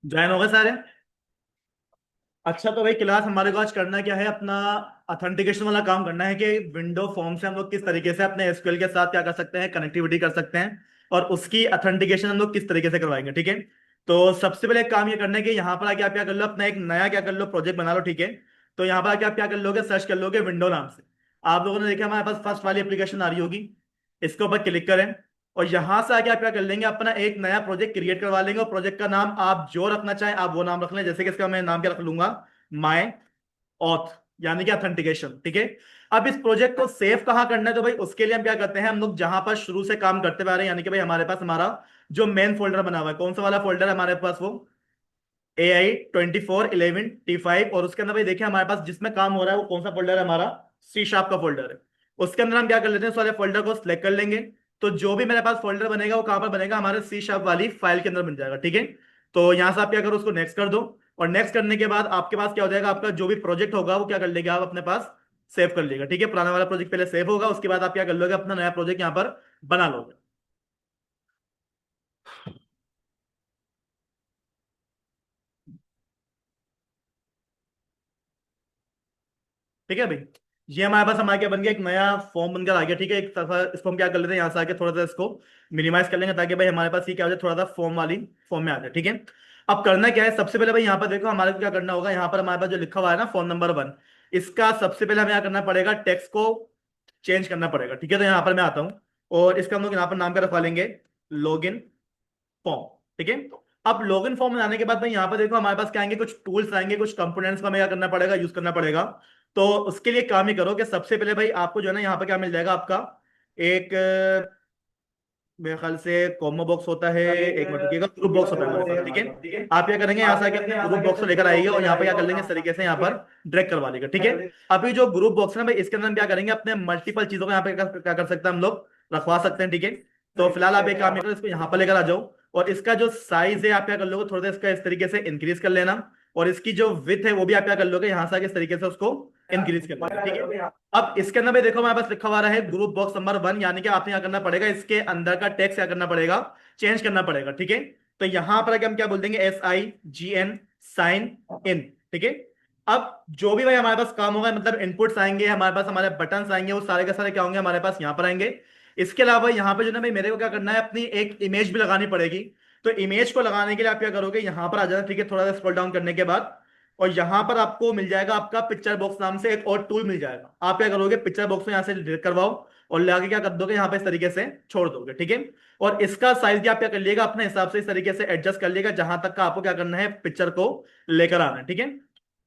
Join हो गए सारे। अच्छा तो भाई क्लास हमारे को आज करना क्या है, अपना ऑथेंटिकेशन वाला काम करना है कि विंडो फॉर्म से हम लोग किस तरीके से अपने एसक्यूएल के साथ क्या कर सकते हैं, कनेक्टिविटी कर सकते हैं और उसकी ऑथेंटिकेशन हम लोग किस तरीके से करवाएंगे। ठीक है। तो सबसे पहले एक काम ये करना है कि यहाँ पर आके आप क्या कर लो, अपना एक नया क्या कर लो, प्रोजेक्ट बना लो। ठीक है। तो यहाँ पर आके आप क्या कर लोगे, सर्च कर लोगे विंडो नाम से। आप लोगों ने देखा हमारे पास फर्स्ट वाली एप्लीकेशन आ रही होगी, इसके ऊपर क्लिक करें और यहां से आके आप क्या कर लेंगे, अपना एक नया प्रोजेक्ट क्रिएट करवा लेंगे और प्रोजेक्ट का नाम आप जो रखना चाहें आप वो नाम रख लें। जैसे कि इसका मैं नाम क्या रख लूंगा, माय ऑथ, यानी कि ऑथेंटिकेशन। ठीक है। अब इस प्रोजेक्ट को सेव कहां करना है, तो भाई उसके लिए हम क्या करते हैं, हम लोग जहां पर शुरू से काम करते आ रहे हैं, यानी कि भाई हमारे पास हमारा जो मेन फोल्डर बना हुआ है, कौन सा वाला फोल्डर है हमारे पास, वो AI 24 11 T5। और उसके अंदर भाई देखिए हमारे पास जिसमें काम हो रहा है वो कौन सा फोल्डर है, हमारा C# का फोल्डर है। उसके अंदर हम क्या कर लेते हैं, सारे फोल्डर को सिलेक्ट कर लेंगे। तो जो भी मेरे पास फोल्डर बनेगा वो कहां पर बनेगा, हमारे C# वाली फाइल के अंदर बन जाएगा। ठीक है। तो यहां से आप क्या करो, उसको नेक्स्ट कर दो। और नेक्स्ट करने के बाद आपके पास क्या हो जाएगा, आपका जो भी प्रोजेक्ट होगा वो क्या कर लेगा, आप अपने पास सेव कर लेगा। ठीक है। पुराना वाला प्रोजेक्ट पहले सेव होगा, उसके बाद आप क्या कर लोगे, अपना नया प्रोजेक्ट यहाँ पर बना लोगे। ठीक है भाई। ये हमारे पास हमारे क्या बन गया, एक नया फॉर्म बनकर आ गया। ठीक है। एक तरफा इसको हम क्या कर लेते हैं, यहाँ से आके थोड़ा सा इसको मिनिमाइज कर लेंगे ताकि भाई हमारे पास ये क्या हो जाए, थोड़ा सा फॉर्म वाली फॉर्म में आ जाए। ठीक है। अब करना क्या है, सबसे पहले भाई यहाँ पर देखो हमारे को क्या करना होगा, यहाँ पर हमारे पास जो लिखा हुआ है ना फॉर्म नंबर 1, इसका सबसे पहले हमें क्या करना पड़ेगा, टेक्स्ट को चेंज करना पड़ेगा। ठीक है। तो यहाँ पर मैं आता हूँ और इसका हम लोग यहाँ पर नाम का रखवा लेंगे लॉगिन फॉर्म। ठीक है। अब लॉगिन फॉर्म में आने के बाद भाई यहाँ पर देखो हमारे पास क्या आएंगे, कुछ टूल्स आएंगे, कुछ कंपोनेंट्स का हमें क्या करना पड़ेगा, यूज करना पड़ेगा। तो उसके लिए काम ही करो कि सबसे पहले भाई आपको जो है ना यहाँ पर क्या मिल जाएगा, आपका एक मेरे ख्याल से कॉम्बो बॉक्स होता है, एक मिनट रुकिएगा, ग्रुप बॉक्स होता है हमारे पास। ठीक है। आप क्या करेंगे, यहाँ से आके अपने ग्रुप बॉक्स को लेकर आइए और यहाँ पर क्या कर लेंगे, इस तरीके से यहाँ पर ड्रैग करवा लेंगे। ठीक है। अभी जो ग्रुप बॉक्स है ना भाई, इसके अंदर हम क्या करेंगे, अपने मल्टीपल चीजों को यहाँ पे क्या कर सकते हैं, हम लोग रखवा सकते हैं। ठीक है। तो फिलहाल आप एक काम करो, इसको यहाँ पर लेकर आ जाओ और इसका जो साइज है आप क्या कर लोगे, थोड़ा सा इसका इस तरीके से इंक्रीज कर लेना। और इसकी जो विथ है वो भी आप क्या कर लोगे, यहाँ से आके इस तरीके से उसको इंक्रीज कर लेना। ठीक है। अब इसके अंदर भी देखो हमारे पास लिखा हुआ है ग्रुप बॉक्स नंबर 1, यानी कि आपने क्या करना पड़ेगा, इसके अंदर का टेक्स्ट क्या करना पड़ेगा, चेंज करना पड़ेगा। ठीक है। तो यहां पर आके हम क्या बोल देंगे, SIGN, साइन इन। ठीक है। अब जो भी भाई हमारे पास काम होगा, मतलब इनपुट्स आएंगे हमारे पास, हमारे बटन्स आएंगे, वो सारे के सारे क्या होंगे हमारे पास यहाँ पर आएंगे। इसके अलावा यहाँ पे जो ना भाई मेरे को क्या करना है, अपनी एक इमेज भी लगानी पड़ेगी। तो इमेज को लगाने के लिए आप क्या करोगे, यहाँ पर आ जाना। ठीक है। थोड़ा सा स्क्रॉल डाउन करने के बाद और यहां पर आपको मिल जाएगा, आपका पिक्चर बॉक्स नाम से एक और टूल मिल जाएगा। आप क्या करोगे, पिक्चर बॉक्स में यहां से डिलीट करवाओ और ले आके क्या कर दोगे, यहाँ पे इस तरीके से छोड़ दोगे। ठीक है। और इसका साइज भी आप क्या कर लिएगा, अपने हिसाब से इस तरीके से एडजस्ट कर लिएगा, जहां तक का आपको क्या करना है, पिक्चर को लेकर आना है। ठीक है।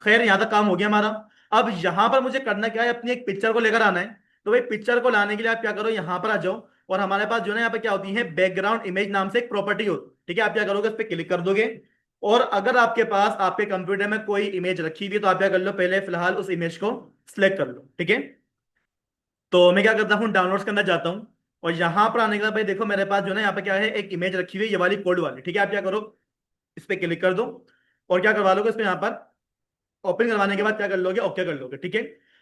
खैर यहां तक काम हो गया हमारा। अब यहां पर मुझे करना क्या है, अपनी एक पिक्चर को लेकर आना है। तो भाई पिक्चर को लाने के लिए आप क्या करो, यहां पर आ जाओ और हमारे पास जो है यहाँ पे क्या होती है, बैकग्राउंड इमेज नाम से एक प्रॉपर्टी होती है। ठीक है। आप क्या करोगे, इस पर क्लिक कर दोगे और अगर आपके पास आपके कंप्यूटर में कोई इमेज रखी हुई है तो आप क्या कर लो, पहले फिलहाल उस इमेज को सिलेक्ट कर लो। ठीक है। तो मैं क्या करता हूँ, डाउनलोड्स के अंदर जाता हूँ और यहां पर आने के बाद भाई देखो मेरे पास जो है ना यहाँ पे क्या है, एक इमेज रखी हुई है, ये वाली कोड वाली। ठीक है। आप क्या करो, इस पे क्लिक कर दो और क्या करवा लोगे, इस पे यहाँ पर ओपन करवाने के बाद क्या कर लोगे, ओके कर लोगे। ठीक है।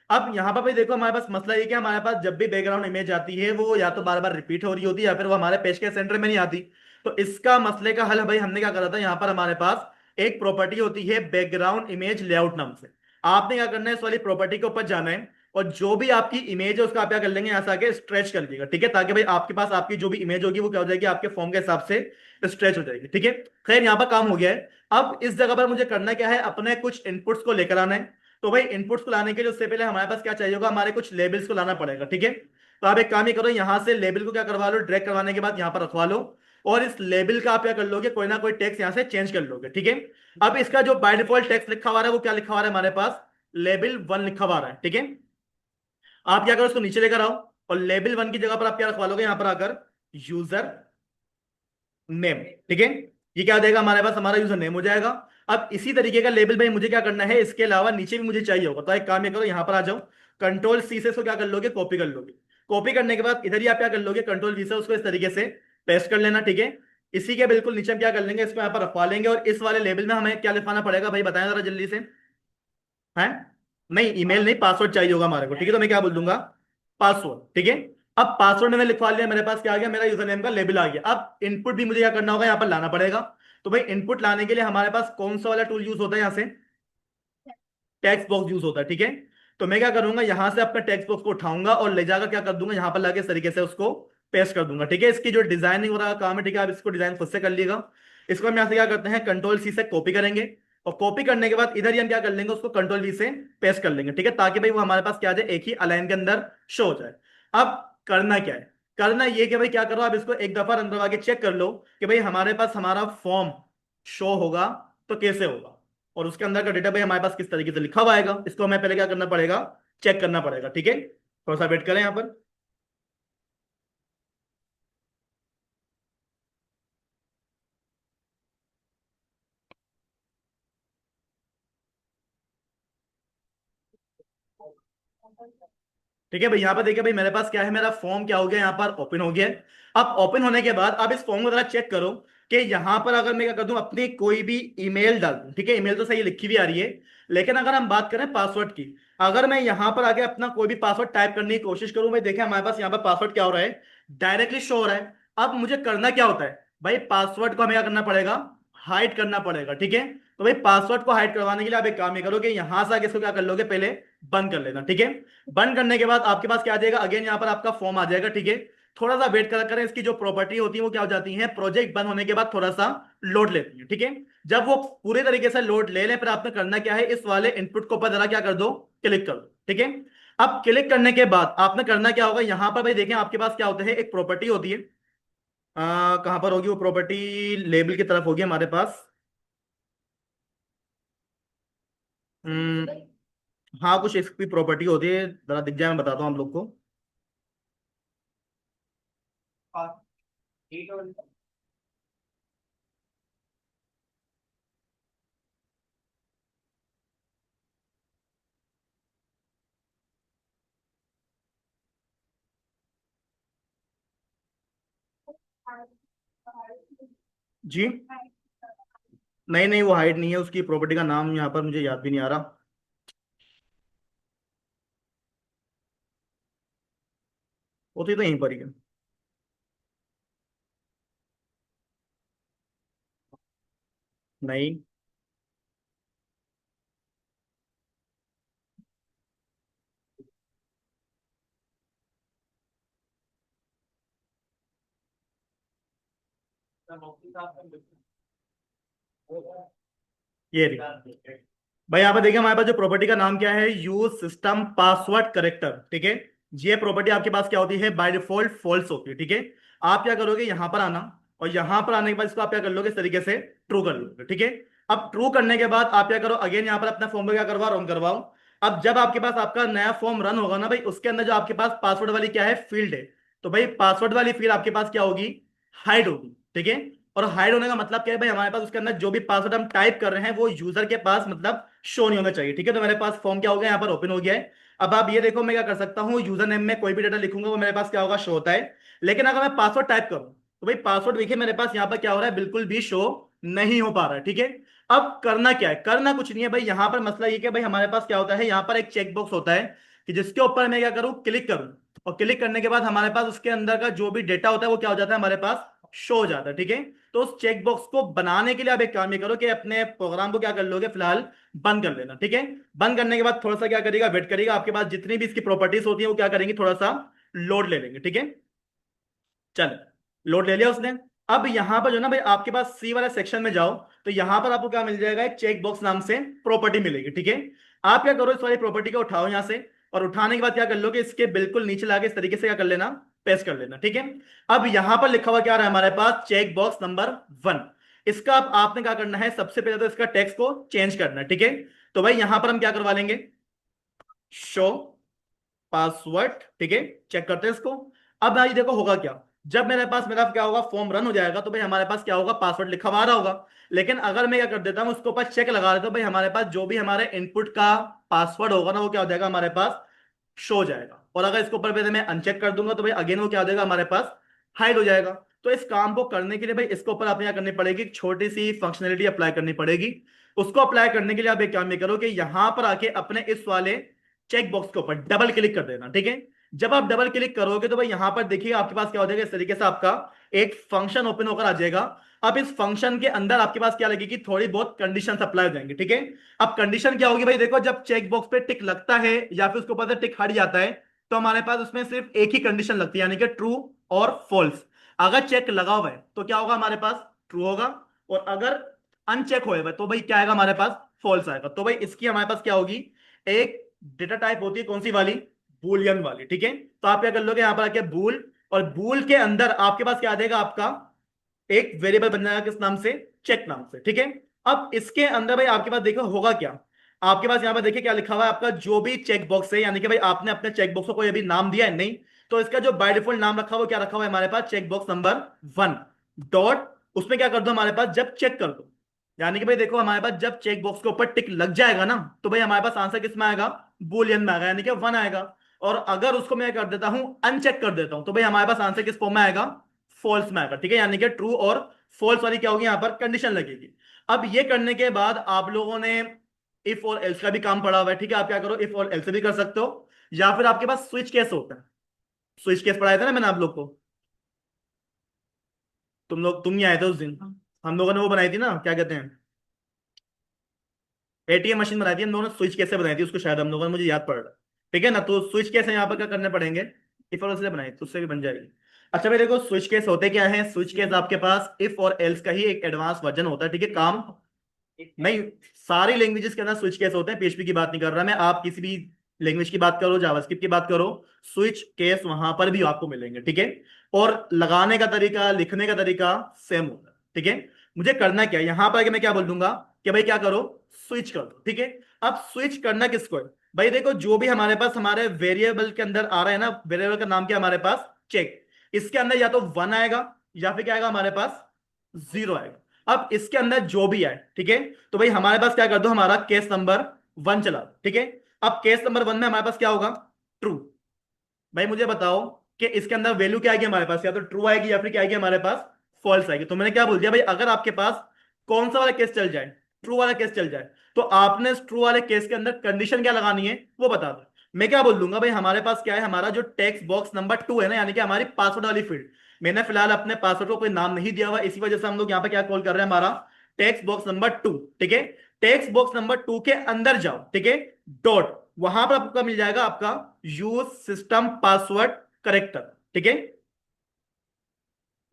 अब यहाँ पर भाई देखो हमारे पास मसला ये कि हमारे पास जब भी बैकग्राउंड इमेज आती है वो या तो बार बार रिपीट हो रही होती है या फिर वो हमारे पेज के सेंटर में नहीं आती। तो इसका मसले का हल भाई हमने क्या करा था, यहाँ पर हमारे पास एक प्रॉपर्टी होती है बैकग्राउंड इमेज लेआउट नाम से। आपने क्या करना है, इस वाली प्रॉपर्टी के ऊपर जाना है और जो भी आपकी इमेज है उसका आप क्या कर लेंगे, यहाँ से आके स्ट्रेच कर लीजिएगा। ठीक है। ताकि भाई आपके पास आपकी जो भी इमेज होगी वो क्या हो जाएगी, आपके फॉर्म के हिसाब से स्ट्रेच हो जाएगी। ठीक है। खैर यहाँ पर काम हो गया है। अब इस जगह पर मुझे करना क्या है, अपने कुछ इनपुट्स को लेकर आना है। तो भाई इनपुट्स को लाने के लिए उससे पहले हमारे पास क्या चाहिए होगा, हमारे कुछ लेबल्स को लाना पड़ेगा। ठीक है। तो आप एक काम ही करो, यहां से लेबल को क्या करवा लो, ड्रैग करवाने के बाद यहां पर रखवा लो और इस लेबल का आप क्या कर लोगे, कोई ना कोई टेक्स्ट यहां से चेंज कर लोगे। ठीक है। अब इसका जो बाय डिफॉल्ट टेक्स्ट लिखा हुआ है वो क्या लिखा हुआ है, हमारे पास लेबल 1 लिखा हुआ है। ठीक है। आप क्या करो, उसको नीचे लेकर आओ और लेबल 1 की जगह पर आप क्या रखवा लोगे, यहां पर आकर यूजर नेम। ठीक है। ये क्या देगा हमारे पास, हमारा यूजर नेम हो जाएगा। अब इसी तरीके का लेबल भाई मुझे क्या करना है, इसके अलावा नीचे भी मुझे चाहिए होगा। तो एक काम ये करो, यहां पर आ जाओ, कंट्रोल C से इसको क्या कर लोगे, कॉपी कर लोगे। कॉपी करने के बाद इधर ही आप क्या कर लोगे, कंट्रोल V से उसको इस तरीके से पेस्ट कर लेना। ठीक है। इसी के बिल्कुल नीचे हम क्या कर लेंगे, इसको यहाँ पर रखवा लेंगे और इस वाले लेबल में हमें क्या लिखवाना पड़ेगा भाई, बताएं जरा जल्दी से। है, नहीं ईमेल नहीं, पासवर्ड चाहिए होगा हमारे को। ठीक है। तो मैं क्या बोल दूंगा, पासवर्ड। ठीक है। अब पासवर्ड मैंने लिखवा लिया, मेरे पास क्या आ गया, मेरा यूजर नेम का लेबल आ गया। अब इनपुट भी मुझे क्या करना होगा, यहाँ पर लाना पड़ेगा। तो भाई इनपुट लाने के लिए हमारे पास कौन सा वाला टूल यूज होता है? यहाँ से टेक्स्ट बॉक्स यूज होता है, ठीक है। तो मैं क्या करूंगा, यहां से अपने टेक्स्ट बॉक्स को उठाऊंगा और ले जाकर क्या कर दूंगा, यहां पर लाके इस तरीके से उसको पेस्ट कर दूंगा, ठीक है। इसकी जो डिजाइनिंग हो रहा काम है, ठीक है, आप इसको डिजाइन खुद से कर लीजिएगा। इसको हम यहाँ से क्या करते हैं, कंट्रोल सी से कॉपी करेंगे, और कॉपी करने के बाद इधर ही हम क्या कर लेंगे, उसको कंट्रोल वी से पेस्ट कर लेंगे, ठीक है, ताकि भाई वो हमारे पास क्या आ जाए, एक ही अलाइन के अंदर शो हो जाए। अब करना क्या है, करना ये कि भाई क्या करो, आप इसको एक दफा अंदर आके चेक कर लो कि भाई हमारे पास हमारा फॉर्म शो होगा तो कैसे होगा, और उसके अंदर का डेटा भाई हमारे पास किस तरीके से लिखा हुआ आएगा, इसको हमें पहले क्या करना पड़ेगा, चेक करना पड़ेगा, ठीक है। थोड़ा सा वेट करें यहाँ पर। ठीक है भाई, यहाँ पर देखिए भाई मेरे पास क्या है, मेरा फॉर्म क्या हो गया, यहाँ पर ओपन हो गया है। अब ओपन होने के बाद आप इस फॉर्म को जरा चेक करो कि यहाँ पर अगर मैं क्या कर दूं, अपनी कोई भी ईमेल डाल दूं, ठीक है, ईमेल तो सही लिखी भी आ रही है, लेकिन अगर हम बात करें पासवर्ड की, अगर मैं यहाँ पर आके अपना कोई भी पासवर्ड टाइप करने की कोशिश करूं, भाई देखिए हमारे पास यहाँ पर पासवर्ड क्या हो रहा है, डायरेक्टली शो हो रहा है। अब मुझे करना क्या होता है भाई, पासवर्ड को हमें क्या करना पड़ेगा, हाइड करना पड़ेगा, ठीक है। तो भाई पासवर्ड को हाइड करवाने के लिए आप एक काम ये करो कि यहां से आगे इसको क्या कर लोगे, पहले बंद कर लेना, ठीक है। बंद करने के बाद आपके पास क्या आ जाएगा, अगेन यहाँ पर आपका फॉर्म आ जाएगा, ठीक है। थोड़ा सा वेट करा करें, इसकी जो प्रॉपर्टी होती है वो क्या हो जाती है, प्रोजेक्ट बंद होने के बाद थोड़ा सा लोड लेती है, ठीक है। जब वो पूरे तरीके से लोड ले लें, फिर आपने करना क्या है, इस वाले इनपुट को ऊपर जरा क्या कर दो, क्लिक कर दो, ठीक है। अब क्लिक करने के बाद आपने करना क्या होगा, यहां पर भाई देखें आपके पास क्या होता है, एक प्रॉपर्टी होती है, कहां पर होगी वो प्रॉपर्टी, लेबल की तरफ होगी हमारे पास। हम्म, हाँ कुछ इसकी प्रॉपर्टी होती है, जरा दिख जाए मैं बताता हूँ हम लोग को। जी नहीं नहीं, वो हाइड नहीं है, उसकी प्रॉपर्टी का नाम यहाँ पर मुझे याद भी नहीं आ रहा। होती तो यहीं पर ही है। नहीं। ये रही। भाई यहाँ पे देखिए हमारे पास जो प्रॉपर्टी का नाम क्या है, यूज सिस्टम पासवर्ड करेक्टर, ठीक है। ये प्रॉपर्टी आपके पास क्या होती है, बाय डिफॉल्ट फॉल्स होती है, ठीक है। आप क्या करोगे, यहाँ पर आना, और यहाँ पर आने के बाद इसको आप क्या कर लोगे, इस तरीके से ट्रू कर लोगे, ठीक है। अब ट्रू करने के बाद आप क्या करो, अगेन यहाँ पर अपना फॉर्म को क्या करवाओ, रन करवाओ। अब जब आपके पास आपका नया फॉर्म रन होगा ना भाई, उसके अंदर जो आपके पास पासवर्ड वाली क्या है, फील्ड है, तो भाई पासवर्ड वाली फील्ड आपके पास क्या होगी, हाइड होगी, ठीक है। और हाइड होने का मतलब क्या है भाई, हमारे पास उसके अंदर जो भी पासवर्ड हम टाइप कर रहे हैं वो यूजर के पास मतलब शो नहीं होना चाहिए, ठीक है। तो मेरे पास फॉर्म क्या हो गया, यहाँ पर ओपन हो गया है। अब आप ये देखो मैं क्या कर सकता हूँ, यूजर नेम में कोई भी डेटा लिखूंगा वो मेरे पास क्या होगा, शो होता है। लेकिन अगर मैं पासवर्ड टाइप करूँ, तो भाई पासवर्ड देखिए मेरे पास यहाँ पर क्या हो रहा है, बिल्कुल भी शो नहीं हो पा रहा है, ठीक है। अब करना क्या है, करना कुछ नहीं है भाई, यहाँ पर मसला ये कि भाई हमारे पास क्या होता है, यहाँ पर एक चेक बॉक्स होता है कि जिसके ऊपर मैं क्या करूँ, क्लिक करूँ, और क्लिक करने के बाद हमारे पास उसके अंदर का जो भी डेटा होता है वो क्या हो जाता है, हमारे पास शो हो जाता है, ठीक है। तो उस चेक बॉक्स को बनाने के लिए आप एक काम ये करो कि अपने प्रोग्राम को क्या कर लोगे, फिलहाल बंद कर लेना, ठीक है। बंद करने के बाद थोड़ा सा क्या करेगा, वेट करेगा, आपके पास जितनी भी इसकी प्रॉपर्टीज होती है वो क्या करेंगे, थोड़ा सा लोड ले लेंगे, ठीक है। चल, लोड ले लिया उसने। अब यहां पर जो ना भाई आपके पास सी वाले सेक्शन में जाओ, तो यहां पर आपको क्या मिल जाएगा, एक चेक बॉक्स नाम से प्रॉपर्टी मिलेगी, ठीक है। आप क्या करो, इस वाली प्रॉपर्टी को उठाओ यहां से, और उठाने के बाद क्या कर लोगे, इसके बिल्कुल नीचे लाके इस तरीके से क्या कर लेना, पेस्ट कर लेना, ठीक है। अब यहां पर लिखा हुआ क्या रहा है हमारे पास, चेक बॉक्स नंबर 1। इसका अब आपने क्या करना है, सबसे पहले तो इसका टेक्स्ट को चेंज करना है, ठीक है। तो भाई यहां पर हम क्या करवा लेंगे, शो पासवर्ड, ठीक है। चेक करते हैं इसको। अब भाई देखो होगा क्या, जब मेरे पास मेरा क्या होगा, फॉर्म रन हो जाएगा, तो भाई हमारे पास क्या होगा, पासवर्ड लिखा हुआ आ रहा होगा। लेकिन अगर मैं क्या कर देता हूं, उसके ऊपर चेक लगा देता हूं, भाई हमारे पास जो भी हमारे इनपुट का पासवर्ड होगा ना वो क्या हो जाएगा, हमारे पास शो हो जाएगा। और अगर इसके ऊपर पहले मैं अनचेक कर दूंगा, तो भाई अगेन वो क्या हो जाएगा, हमारे पास हाइड हो जाएगा। तो इस काम को करने के लिए भाई इसके ऊपर आपने क्या करनी पड़ेगी, एक छोटी सी फंक्शनलिटी अप्लाई करनी पड़ेगी। उसको अप्लाई करने के लिए आप एक काम ये करो कि यहां पर आके अपने इस वाले चेक बॉक्स के ऊपर डबल क्लिक कर देना, ठीक है। जब आप डबल क्लिक करोगे तो भाई यहां पर देखिए आपके पास क्या हो जाएगा, इस तरीके से आपका एक फंक्शन ओपन होकर आ जाएगा। अब इस फंक्शन के अंदर आपके पास क्या लगेगी, थोड़ी बहुत कंडीशन अप्लाई हो जाएंगे, ठीक है। अब कंडीशन क्या होगी भाई, देखो जब चेक बॉक्स पे टिक लगता है या फिर उसके ऊपर से टिक हट जाता है, तो हमारे पास उसमें सिर्फ एक ही कंडीशन लगती है, यानी कि ट्रू और फॉल्स। अगर चेक लगा हुआ है तो क्या होगा हमारे पास, ट्रू होगा। और अगर अनचेक होएगा तो भाई क्या आएगा हमारे पास, फॉल्स आएगा। तो भाई इसकी हमारे पास क्या होगी, एक डेटा टाइप होती है, कौन सी वाली, बूलियन वाली, ठीक है। तो आप क्या कर लोगे, यहां पर आके बूल, और बूल के अंदर आपके पास क्या आ जाएगा, आपका एक वेरिएबल बन जाएगा, किस नाम से, चेक नाम से, ठीक है। अब इसके अंदर भाई आपके पास देखो होगा क्या, आपके पास यहां पर देखिए क्या लिखा हुआ है, आपका जो भी चेक बॉक्स है, यानी कि भाई आपने अपने चेक बॉक्स को कोई अभी नाम दिया है नहीं, तो इसका जो बाय डिफॉल्ट नाम रखा हुआ, क्या रखा हुआ है हमारे पास, चेक बॉक्स नंबर 1 डॉट, उसमें क्या कर दो हमारे पास, जब चेक कर दो, यानी कि भाई देखो हमारे पास जब चेक बॉक्स के ऊपर टिक लग जाएगा ना, तो भाई हमारे पास आंसर किस में आएगा, बुलियन में आएगा, यानी कि 1 आएगा। और अगर उसको मैं कर देता हूं, अनचेक कर देता हूं, तो भाई हमारे पास आंसर किस फॉर्म में आएगा, फॉल्स में आएगा, ठीक है। यानी कि ट्रू और फॉल्स वाली क्या होगी, यहां पर कंडीशन लगेगी। अब ये करने के बाद आप लोगों ने इफ और एल्स का भी काम पड़ा हुआ है, ठीक है। आप क्या करो, इफ और एल्स भी कर सकते हो, या फिर आपके पास स्विच केस होता है। स्विच केस पढ़ाया था ना मैंने आप लोग को, तुम नहीं आए थे उस दिन, हम लोगों ने वो बनाई थी ना, क्या कहते हैं, एटीएम मशीन बनाई थी हम लोगों ने, स्विच कैसे बनाई थी उसको, शायद हम लोगों ने, मुझे याद पड़ रहा है, ठीक है ना। तो स्विच कैसे यहाँ पर क्या करने पड़ेंगे, इफ और से बनाई तो उससे भी बन जाएगी। अच्छा भाई देखो स्विच केस होते क्या है, स्विच केस आपके पास इफ और एल्स का ही एक एडवांस वर्जन होता है, ठीक है। काम नहीं, सारी लैंग्वेजेस के अंदर स्विच केस होते हैं, पीएचपी की बात नहीं कर रहा मैं, आप किसी भी लैंग्वेज की बात करो, जावास्क्रिप्ट की बात करो, स्विच केस वहां पर भी आपको मिलेंगे, ठीक है। और लगाने का तरीका, लिखने का तरीका सेम होता है, ठीक है। मुझे करना क्या है, यहां पर आके मैं क्या बोल दूंगा कि भाई क्या करो, स्विच कर दो, ठीक है। अब स्विच करना किसको है, भाई देखो जो भी हमारे पास हमारे वेरिएबल के अंदर आ रहा है ना, वेरिएबल का नाम क्या है हमारे पास, चेक, इसके अंदर या तो 1 आएगा या फिर क्या आएगा हमारे पास, 0 आएगा। अब इसके अंदर जो भी आए, ठीक है, तो भाई हमारे पास क्या कर दो, हमारा केस नंबर 1 चला दो, ठीक है। अब केस नंबर 1 में हमारे पास क्या होगा, ट्रू। भाई मुझे बताओ कि इसके अंदर वैल्यू क्या आएगी हमारे पास, या तो ट्रू आएगी या फिर क्या आएगी हमारे पास, फॉल्स आएगी। तो मैंने क्या बोल दिया भाई, अगर आपके पास कौन सा वाला केस चल जाए, ट्रू वाला केस चल जाए, तो आपने ट्रू वाले केस के अंदर कंडीशन क्या लगानी है वो बता दो। मैं क्या बोल दूंगा भाई, हमारे पास क्या है, हमारा जो टेक्स्ट बॉक्स नंबर 2 है ना, यानी कि हमारी पासवर्ड वाली फील्ड, मैंने फिलहाल अपने पासवर्ड को कोई नाम नहीं दिया हुआ, इसी वजह से हम लोग यहाँ पे क्या कॉल कर रहे हैं, हमारा टेक्स्ट बॉक्स नंबर 2, ठीक है। टेक्स्ट बॉक्स नंबर 2 के अंदर जाओ, ठीक है, डॉट, वहां पर आपका मिल जाएगा आपका यूज सिस्टम पासवर्ड करेक्टर, ठीक है।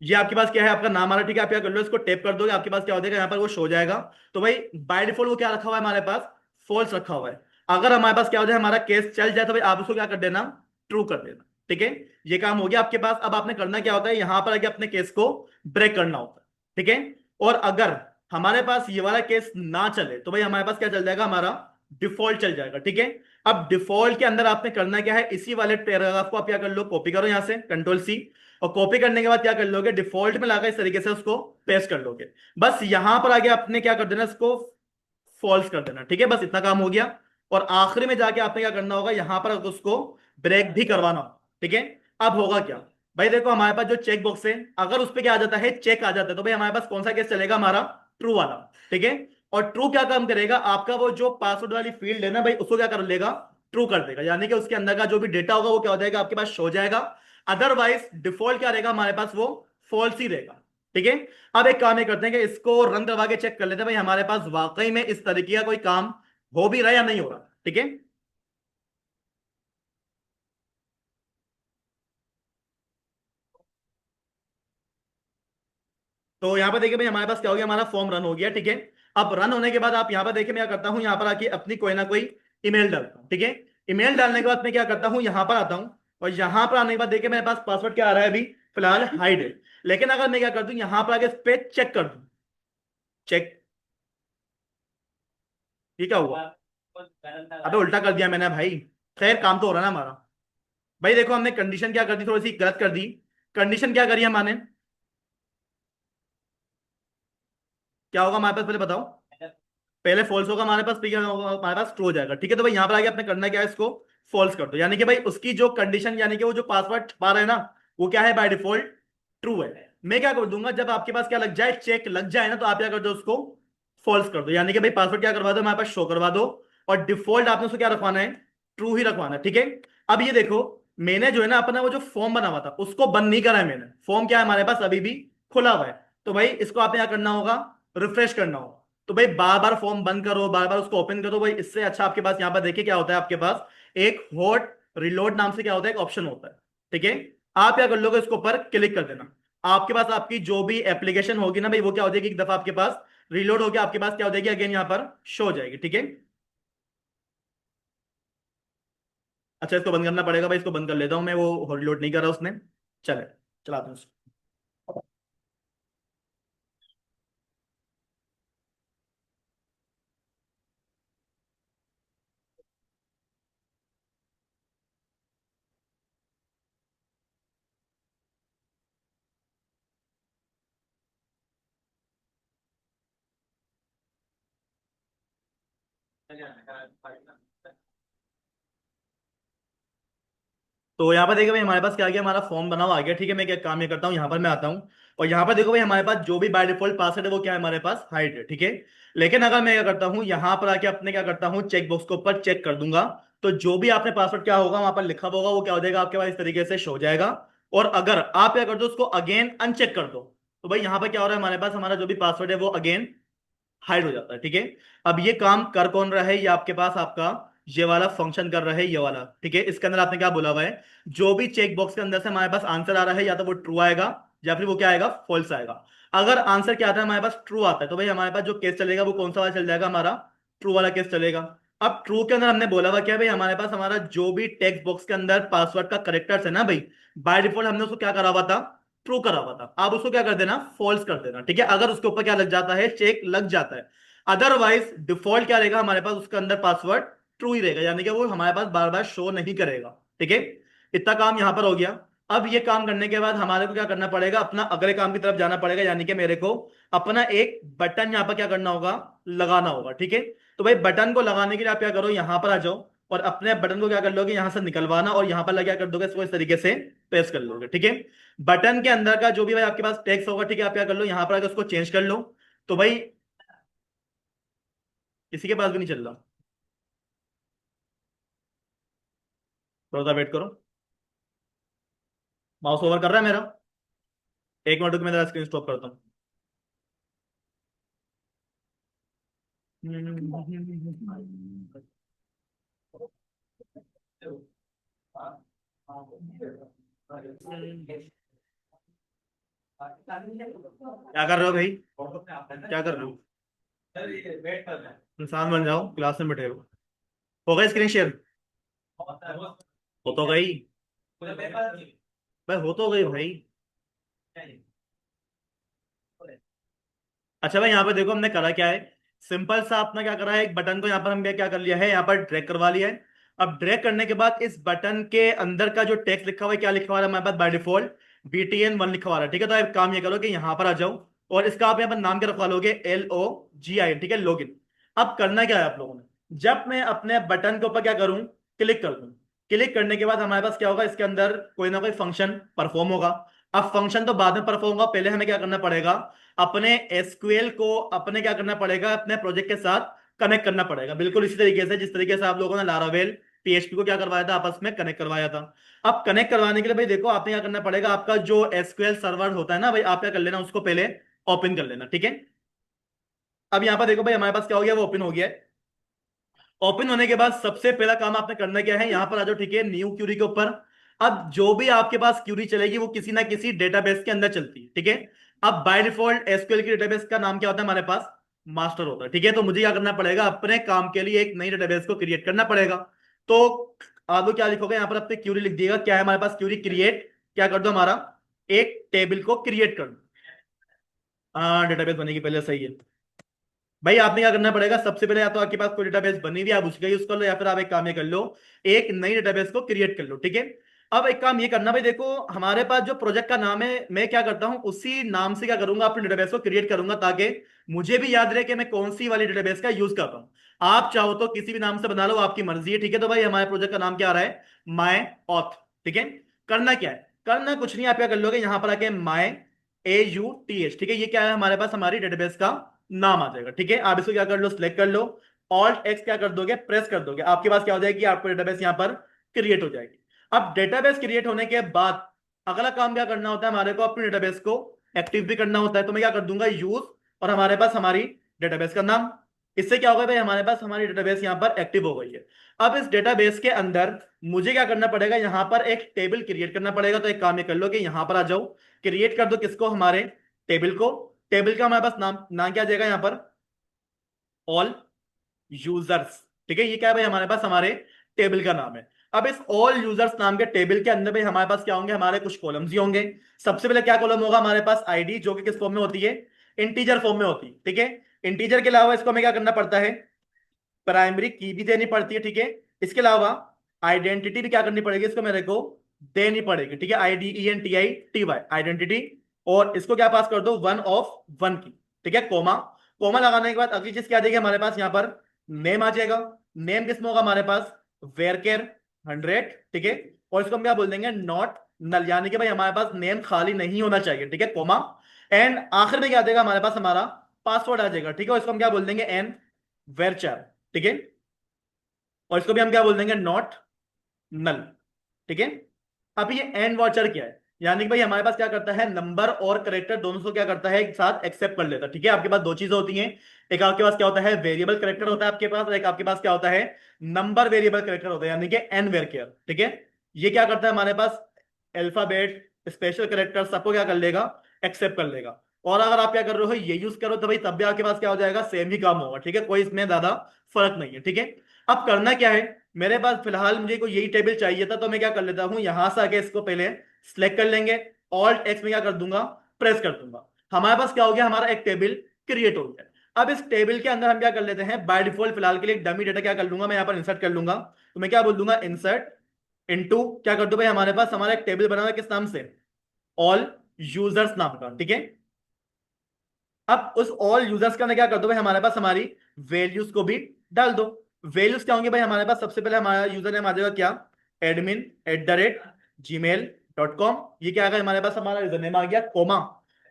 ये आपके पास क्या है, आपका नाम आ रहा है, ठीक है। आप क्या कर लो, इसको टेप कर दोगे, आपके पास क्या हो जाएगा, यहाँ पर वो शो हो जाएगा। तो भाई बाय डिफॉल्ट वो क्या रखा हुआ है हमारे पास, फॉल्स रखा हुआ है। अगर हमारे पास क्या हो जाए, हमारा केस चल जाए, तो भाई आप उसको क्या कर देना, ट्रू कर देना, ठीक है। ये काम हो गया आपके पास। अब आपने करना क्या होता है, यहां पर आके अपने केस को ब्रेक करना होता है, ठीक है। और अगर हमारे पास ये वाला केस ना चले, तो भाई हमारे पास क्या चल जाएगा, हमारा डिफॉल्ट चल जाएगा, ठीक है। अब डिफॉल्ट के अंदर आपने करना क्या है, इसी वाले पैराग्राफ को आप क्या कर लो, कॉपी करो यहां से, कंट्रोल सी, और कॉपी करने के बाद क्या कर लोगे, डिफॉल्ट में लाकर इस तरीके से उसको पेस्ट कर लोगे। बस यहां पर आगे आपने क्या कर देना, इसको फॉल्स कर देना, ठीक है। बस इतना काम हो गया। और आखिरी में जाके आपने क्या करना होगा, यहां पर उसको ब्रेक भी करवाना होगा, ठीक है। अब होगा क्या, भाई देखो हमारे पास जो चेक बॉक्स है, अगर उस पर क्या आ जाता है, चेक आ जाता है, तो भाई हमारे पास कौन सा केस चलेगा, हमारा ट्रू वाला, ठीक है। और ट्रू क्या काम करेगा, आपका वो जो पासवर्ड वाली फील्ड है ना भाई, उसको क्या कर लेगा, ट्रू कर देगा, यानी कि उसके अंदर का जो भी डेटा होगा वो क्या हो जाएगा, आपके पास शो हो जाएगा। अदरवाइज डिफॉल्ट क्या रहेगा हमारे पास, वो फॉल्स ही रहेगा, ठीक है। अब एक काम ये करते हैं कि इसको रन करवा के चेक कर लेते हैं भाई, हमारे पास वाकई में इस तरीके का कोई काम हो भी रहा है या नहीं हो रहा, ठीक है। तो यहां पर देखिए भाई हमारे पास क्या हो गया, हमारा फॉर्म रन हो गया, ठीक है। अब रन होने के बाद आप यहां पर देखिए मैं क्या करता हूं, यहां पर आके अपनी कोई ना कोई ईमेल डालता हूं, ठीक है। ईमेल डालने के बाद मैं क्या करता हूं, यहां पर आता हूं, और यहां पर आने के बाद देखिए मेरे पास पासवर्ड क्या आ रहा है अभी, फिलहाल हाइड है। लेकिन अगर मैं क्या कर दूं, यहां पर आके इस पे चेक कर दूं, चेक, ये क्या हुआ, अबे उल्टा कर दिया मैंने भाई, खैर काम तो हो रहा है ना हमारा। भाई देखो हमने कंडीशन क्या कर दी, थोड़ी सी गलत कर दी। कंडीशन क्या करी हमारे, क्या होगा हमारे पास पहले बताओ, पहले फॉल्स होगा हमारे पास, फिर क्या होगा हमारे पास ट्रू हो जाएगा, ठीक है। तो भाई यहाँ पर आगे आपने करना क्या है, इसको फॉल्स कर दो, यानी कि भाई उसकी जो कंडीशन, यानी कि वो जो पासवर्ड छुपा रहे हैं ना, वो क्या है बाय डिफॉल्ट, ट्रू है। मैं क्या कर दूंगा, जब आपके पास क्या लग जाए, चेक लग जाए ना, तो आप क्या कर दो, उसको फॉल्स कर दो, यानी कि भाई पासवर्ड क्या करवा दो, हमारे पास शो करवा दो, और डिफॉल्ट आपने उसको क्या रखवाना है, ट्रू ही रखवाना है, ठीक है। अब ये देखो, मैंने जो है ना अपना वो जो फॉर्म बना हुआ था उसको बंद नहीं करा है मैंने, फॉर्म क्या है हमारे पास अभी भी खुला हुआ है। तो भाई इसको आपने क्या करना होगा, रिफ्रेश करना होगा। तो भाई बार बार फॉर्म बंद करो, बार बार उसको ओपन करो, भाई इससे अच्छा आपके पास यहाँ पर देखिए क्या होता है, आपके पास एक हॉट रिलोड नाम से क्या होता है, एक ऑप्शन होता है। ठीक है, आप क्या कर लोगे, इसके ऊपर क्लिक कर देना। आपके पास आपकी जो भी एप्लीकेशन होगी ना भाई, वो क्या हो जाएगी, एक दफा आपके पास रिलोड होगी, आपके पास क्या हो जाएगी, अगेन यहाँ पर शो हो जाएगी। ठीक है, अच्छा इसको बंद करना पड़ेगा भाई, इसको बंद कर लेता हूँ मैं, वो रिलोड नहीं कर रहा उसने। चले, चलाता हूँ इसको। तो यहाँ पर देखो भाई हमारे पास क्या आ गया, हमारा फॉर्म बना हुआ आ गया। ठीक है, मैं क्या काम ये करता हूँ, यहाँ पर मैं आता हूँ और यहाँ पर देखो भाई हमारे पास जो भी बाय डिफॉल्ट पासवर्ड है वो क्या है, हमारे पास हाइड है। ठीक है, लेकिन अगर मैं क्या करता हूँ, यहाँ पर आके अपने क्या करता हूँ, चेक बॉक्स के ऊपर चेक कर दूंगा, तो जो भी आपने पासवर्ड क्या होगा वहां पर लिखा हुआ होगा वो क्या हो जाएगा, आपके पास इस तरीके से शो हो जाएगा। और अगर आप क्या कर दो, उसको अगेन अनचेक कर दो, तो भाई यहाँ पर क्या हो रहा है, हमारे पास हमारा जो भी पासवर्ड है वो अगेन हाइड हो जाता है। ठीक है, अब ये काम कर कौन रहा है, ये आपके पास आपका ये वाला फंक्शन कर रहा है, ये वाला। ठीक है, इसके अंदर आपने क्या बोला हुआ है, जो भी चेक बॉक्स के अंदर से हमारे पास आंसर आ रहा है, या तो वो ट्रू आएगा या फिर वो क्या आएगा, फॉल्स आएगा। अगर आंसर क्या आता है, हमारे पास ट्रू आता है, तो भाई हमारे पास जो केस चलेगा वो कौन सा वाला चल जाएगा, हमारा ट्रू वाला केस चलेगा। अब ट्रू के अंदर हमने बोला हुआ क्या है भाई, हमारे पास हमारा जो भी टेक्स्ट बॉक्स के अंदर पासवर्ड का करेक्टर्स है ना भाई, बाय डिफॉल्ट हमने उसको क्या करा हुआ था, ट्रू करा हुआ था। आप उसको क्या कर देना, फॉल्स कर देना। ठीक है, अगर उसके ऊपर क्या लग जाता है, चेक लग जाता है, अदरवाइज डिफॉल्ट क्या रहेगा हमारे पास, उसके अंदर पासवर्ड ट्रू ही रहेगा, यानी कि वो हमारे पास बार बार शो नहीं करेगा। ठीक है, इतना काम यहां पर हो गया। अब ये काम करने के बाद हमारे को क्या करना पड़ेगा, अपना अगले काम की तरफ जाना पड़ेगा, यानी कि मेरे को अपना एक बटन यहाँ पर क्या करना होगा, लगाना होगा। ठीक है, तो भाई बटन को लगाने के लिए आप क्या करो, यहां पर आ जाओ और अपने बटन को क्या कर लोगे, यहां से निकलवाना और यहां पर क्या कर दोगे, इसको इस तरीके से प्रेस कर लोगे। ठीक है, बटन के अंदर का जो भी भाई आपके पास टेक्स्ट होगा, ठीक है, आप क्या कर लो, यहां पर आकर उसको चेंज कर लो। तो भाई किसी के पास भी नहीं चल रहा, थोड़ा सा वेट करो, माउस ओवर कर रहा है मेरा। एक मिनट रुक, मैं जरा स्क्रीन स्टॉप करता हूँ। क्या कर रहे हो भाई, क्या कर रहे हो, इंसान बन जाओ, क्लास में बैठे हो गई स्क्रीन शेयर, हो तो गई भाई, हो तो गई भाई। अच्छा भाई यहाँ पे देखो हमने करा क्या है, सिंपल सा अपना क्या करा है, एक बटन को यहाँ पर हमने क्या कर लिया है, यहाँ पर ड्रैग करवा लिया है। अब ड्रैग करने के बाद इस बटन के अंदर का जो टेक्स्ट लिखा हुआ है, क्या लिखा हुआ है हमारे पास बाय डिफॉल्ट, BTN1 लिखा हुआ है। ठीक है, तो आप काम ये करो कि यहाँ पर आ जाओ और इसका आप यहाँ पर नाम क्या रखवा लोगे, LOGIN। ठीक है, लॉगिन। अब करना क्या है आप लोगों ने, जब मैं अपने बटन के ऊपर क्या करूं, क्लिक कर दूं, क्लिक करने के बाद हमारे पास क्या होगा, इसके अंदर कोई ना कोई फंक्शन परफॉर्म होगा। अब फंक्शन तो बाद में परफॉर्म होगा, पहले हमें क्या करना पड़ेगा, अपने एसक्यूएल को अपने क्या करना पड़ेगा, अपने प्रोजेक्ट के साथ कनेक्ट करना पड़ेगा, बिल्कुल इसी तरीके से जिस तरीके से आप लोगों ने लारावेल PHP को क्या करवाया था, आपस में कनेक्ट करवाया था। अब कनेक्ट करवाने के लिए भाई देखो आपने क्या करना पड़ेगा, आपका जो एसक्यूएल सर्वर होता है ना भाई, आप क्या कर लेना, उसको पहले ओपन कर लेना। ठीक है, अब यहाँ पर देखो भाई हमारे पास क्या हो गया, वो ओपन हो गया है। ओपन होने के बाद सबसे पहला काम आपने करना क्या है, यहां पर आ जाओ। ठीक है, न्यू क्यूरी के ऊपर। अब जो भी आपके पास क्यूरी चलेगी वो किसी ना किसी डेटाबेस के अंदर चलती है। ठीक है, अब बाय डिफॉल्ट एसक्यूएल की डेटाबेस का नाम क्या होता है, हमारे पास मास्टर होता है। ठीक है, तो मुझे क्या करना पड़ेगा, अपने काम के लिए एक नई डेटाबेस को क्रिएट करना पड़ेगा। तो आप लोग क्या लिखोगे, यहाँ पर अपने क्यूरी लिख दिएगा, क्या है हमारे पास क्यूरी क्रिएट, क्या कर दो हमारा एक टेबल को क्रिएट कर दो। हाँ डेटाबेस बनेगी पहले, सही है। भाई आपने क्या करना पड़ेगा, सबसे पहले या तो आपके पास कोई डेटाबेस बनी हुई है, आप उसका यूज कर लो, या फिर आप एक काम ये कर लो, एक नई डेटाबेस को क्रिएट कर लो। ठीक है, अब एक काम ये करना भाई, देखो हमारे पास जो प्रोजेक्ट का नाम है, मैं क्या करता हूँ उसी नाम से क्या करूंगा, अपने डेटाबेस को क्रिएट करूंगा, ताकि मुझे भी याद रहे कि मैं कौन सी वाली डेटाबेस का यूज कर रहा हूँ। आप चाहो तो किसी भी नाम से बना लो, आपकी मर्जी है। ठीक है, तो भाई हमारे प्रोजेक्ट का नाम क्या आ रहा है, माई ऑथ। ठीक है, करना क्या है, करना कुछ नहीं, आप क्या कर लोगे, यहां पर आके माई AUTH। ठीक है, ये क्या है हमारे पास, हमारी डेटाबेस का नाम आ जाएगा। ठीक है, आप इसको क्या कर लो, सिलेक्ट कर लो, ऑल्ट X क्या कर दोगे, प्रेस कर दोगे, आपके पास क्या हो जाएगी, आपको डेटाबेस यहाँ पर क्रिएट हो जाएगी। अब डेटाबेस क्रिएट होने के बाद अगला काम क्या करना होता है, हमारे को अपने डेटाबेस को एक्टिव भी करना होता है। तो मैं क्या कर दूंगा, यूज और हमारे पास हमारी डेटाबेस का नाम। इससे क्या होगा भाई, हमारे पास हमारी डेटाबेस यहाँ पर एक्टिव हो गई है। अब इस डेटाबेस के अंदर मुझे क्या करना पड़ेगा, यहाँ पर एक टेबल क्रिएट करना पड़ेगा। तो एक काम ये कर लो कि यहाँ पर आ जाओ, क्रिएट कर दो किसको, हमारे टेबल को। टेबल का हमारे पास नाम नाम क्या आ जाएगा यहाँ पर, ऑल यूजर्स। ठीक है, ये क्या है भाई, हमारे पास हमारे टेबल का नाम है। अब इस ऑल यूजर्स नाम के टेबल के अंदर भाई हमारे पास क्या होंगे, हमारे कुछ कॉलम्स ही होंगे। सबसे पहले क्या कॉलम होगा हमारे पास, आईडी, जो कि किस फॉर्म में होती है, इंटीजर फॉर्म में होती है। ठीक है, इंटीजर के अलावा इसको हमें क्या करना पड़ता है, प्राइमरी की भी देनी पड़ती है। ठीक है, इसके अलावा आइडेंटिटी भी क्या करनी पड़ेगी, इसको मेरे को देनी पड़ेगी। ठीक है, IDENTITY आइडेंटिटी। और इसको क्या पास कर दो, 1 of 1 की। ठीक है, कोमा। कोमा लगाने के बाद अगली चीज क्या आ जाएगी हमारे पास, यहाँ पर नेम आ जाएगा। नेम किसमें होगा हमारे पास, वेरकेर 100। ठीक है, और इसको हम क्या बोल देंगे, नॉट नल, यानी कि भाई हमारे पास नेम खाली नहीं होना चाहिए। ठीक है, कोमा। एंड आखिर में क्या आ जाएगा हमारे पास, हमारा पासवर्ड आ जाएगा। ठीक है, और इसको हम क्या बोल देंगे, एन वेरचर। ठीक है, और इसको भी हम क्या बोल देंगे, नॉट नल। ठीक है, अब ये एंड वॉचर क्या है, यानी कि भाई हमारे पास क्या करता है, नंबर और करेक्टर दोनों को क्या करता है, एक साथ एक्सेप्ट कर लेता है। ठीक है, आपके पास दो चीजें होती हैं, एक आपके पास क्या होता है, वेरिएबल करेक्टर होता है आपके पास, और एक आपके पास क्या होता है, नंबर वेरिएबल करेक्टर होता है, यानी कि एन वेर केयर। ठीक है, ये क्या करता है हमारे पास, अल्फाबेट स्पेशल करेक्टर सबको क्या कर लेगा, एक्सेप्ट कर लेगा। और अगर आप क्या कर रहे हो, ये यूज करो, तो भाई तब भी आपके पास क्या हो जाएगा, सेम ही काम होगा। ठीक है, कोई इसमें ज्यादा फर्क नहीं है। ठीक है, अब करना क्या है, मेरे पास फिलहाल मुझे कोई यही टेबल चाहिए था, तो मैं क्या कर लेता हूं, यहां से आके इसको पहले सिलेक्ट कर लेंगे, ऑल्ट एक्स में क्या कर दूंगा, प्रेस कर दूंगा। हमारे पास क्या हो गया, हमारा एक टेबल क्रिएट हो गया। अब इस टेबल के अंदर हम क्या कर लेते हैं, बाय डिफॉल्ट फिलहाल के लिए डमी डेटा क्या कर लूंगा, मैं यहाँ पर इंसर्ट कर लूंगा। तो मैं क्या बोल दूंगा, इंसर्ट इनटू, क्या कर दो भाई, हमारे पास हमारा एक टेबल बना हुआ है किस नाम से, ऑल यूजर्स नाम का। ठीक है, अब उस ऑल यूजर्स के अंदर क्या कर दो भाई, हमारे पास हमारी वैल्यूज को भी डाल दो। वैल्यूज क्या होंगे भाई, हमारे पास सबसे पहले हमारा यूजर नेम आ जाएगा क्या, admin@gmail.com। ये क्या आएगा हमारे पास, हमारा यूजर नेम आ गया, कोमा।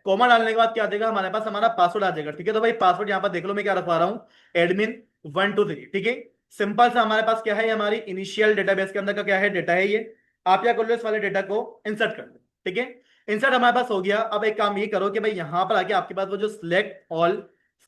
कोमा डालने के बाद क्या आ जाएगा हमारे पास, हमारा पासवर्ड आ जाएगा। ठीक है, तो भाई पासवर्ड यहाँ पर देख लो, मैं क्या रखवा रहा हूँ, admin123। ठीक है, सिंपल सा हमारे पास क्या है, हमारी इनिशियल डेटाबेस के अंदर का क्या है, डेटा है ये। आप क्या कर लो, इस वाले डेटा को इंसर्ट कर लो। ठीक है, इंसर्ट हमारे पास हो गया। अब एक काम ये करो कि भाई यहां पर आके आपके पास वो जो सिलेक्ट ऑल